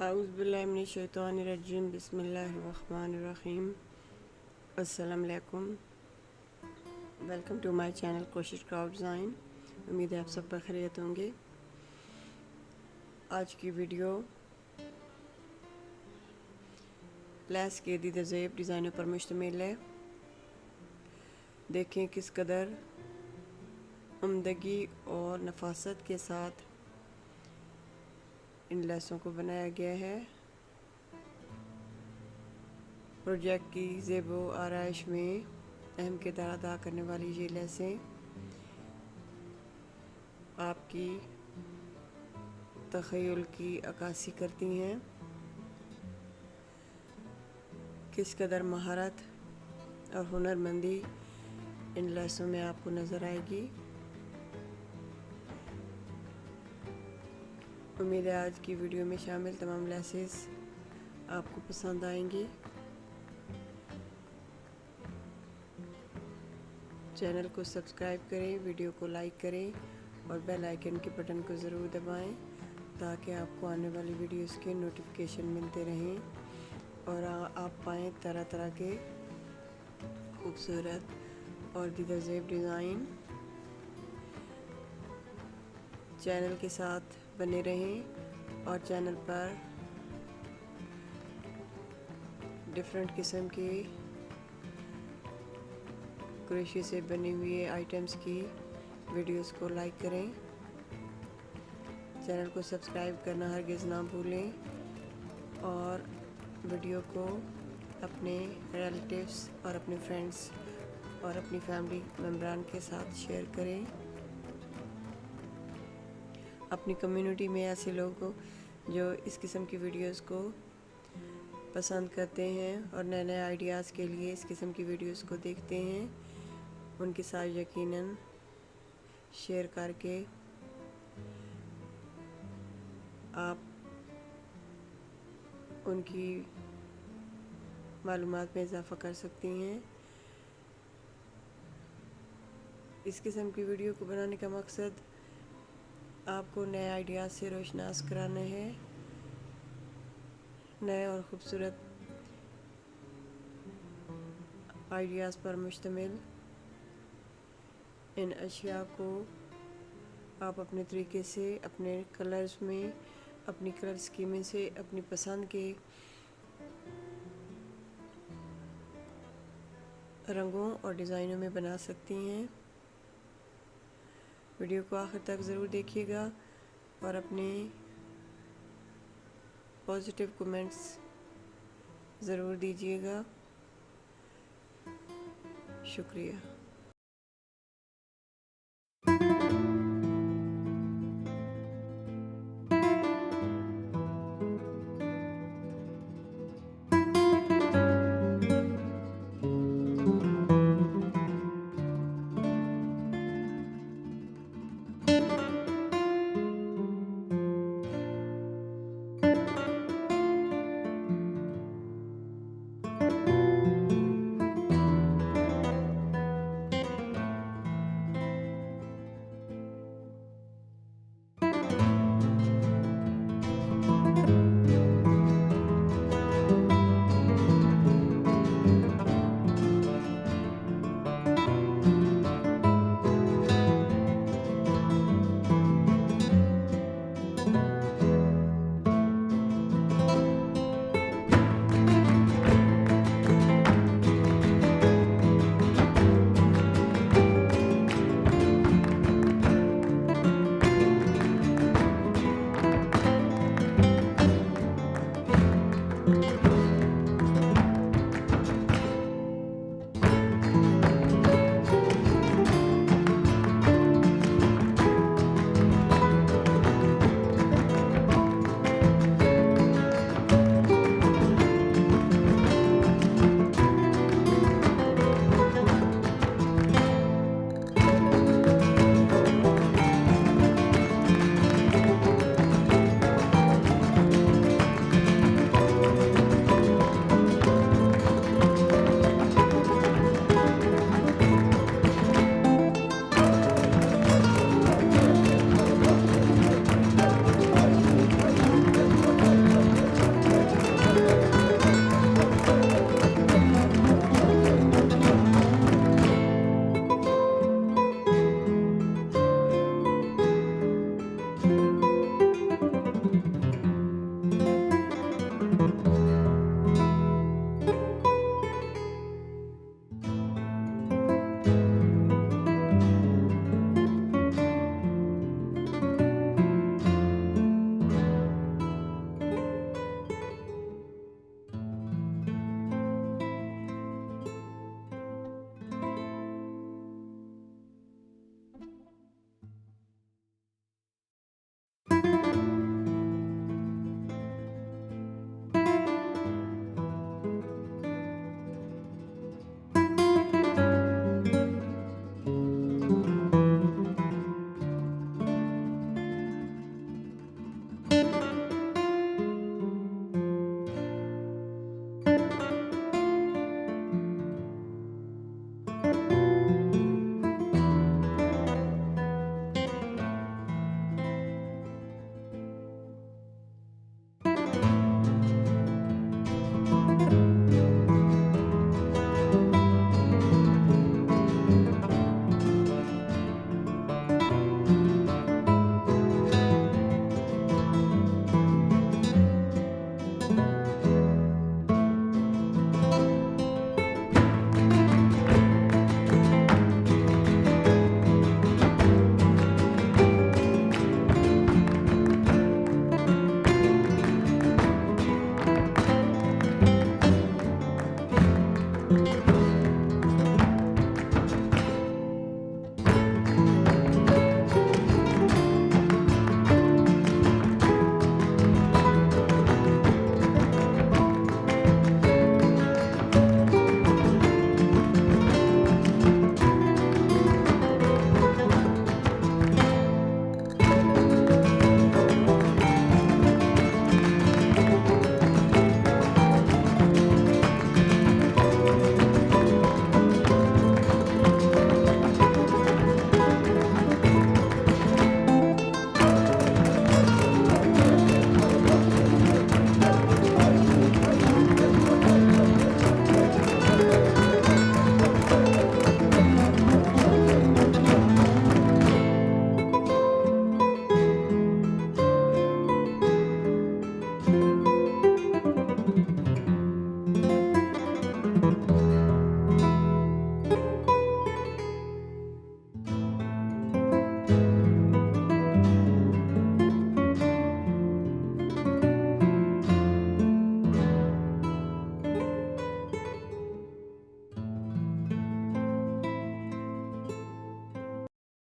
औज़ुबिल्लाहिमिनश्शैतानिर्रजीम बिस्मिल्लाहिर्रहमानिर्रहीम अस्सलाम वालेकुम। वेलकम टू माय चैनल कोशिश क्राफ्ट डिज़ाइन। उम्मीद है आप सब खैरियत होंगे। आज की वीडियो लेस के दीदा ज़ेब डिज़ाइनों पर मुश्तमिल है। देखें किस कदर उम्दगी और नफासत के साथ इन लेसों को बनाया गया है। प्रोजेक्ट की ज़ेबो आराइश में अहम किरदार अदा करने वाली ये लेसें आपकी तख़य्युल की अक्कासी करती हैं। किस कदर महारत और हुनरमंदी इन लेसों में आपको नज़र आएगी। उम्मीद है आज की वीडियो में शामिल तमाम लेसेस आपको पसंद आएंगी। चैनल को सब्सक्राइब करें, वीडियो को लाइक करें और बेल आइकन के बटन को ज़रूर दबाएं ताकि आपको आने वाली वीडियोस के नोटिफिकेशन मिलते रहें और आप पाएँ तरह तरह के खूबसूरत और दीदा ज़ेब डिज़ाइन। चैनल के साथ बने रहें और चैनल पर डिफरेंट किस्म के क्रोशे से बने हुए आइटम्स की वीडियोस को लाइक करें। चैनल को सब्सक्राइब करना हरगिज़ ना भूलें और वीडियो को अपने रिलेटिव्स और अपने फ्रेंड्स और अपनी फैमिली मेम्बरान के साथ शेयर करें। अपनी कम्युनिटी में ऐसे लोग हो जो इस किस्म की वीडियोस को पसंद करते हैं और नए नए आइडियाज़ के लिए इस किस्म की वीडियोस को देखते हैं, उनके साथ यकीनन शेयर करके आप उनकी मालूमात में इजाफ़ा कर सकती हैं। इस किस्म की वीडियो को बनाने का मकसद आपको नए आइडियाज़ से रोशनास कराना है। नए और ख़ूबसूरत आइडियाज़ पर मुश्तमिल इन अशिया को आप अपने तरीके से, अपने कलर्स में, अपनी कलर स्कीमिंग से, अपनी पसंद के रंगों और डिज़ाइनों में बना सकती हैं। वीडियो को आखिर तक ज़रूर देखिएगा और अपने पॉजिटिव कमेंट्स ज़रूर दीजिएगा। शुक्रिया।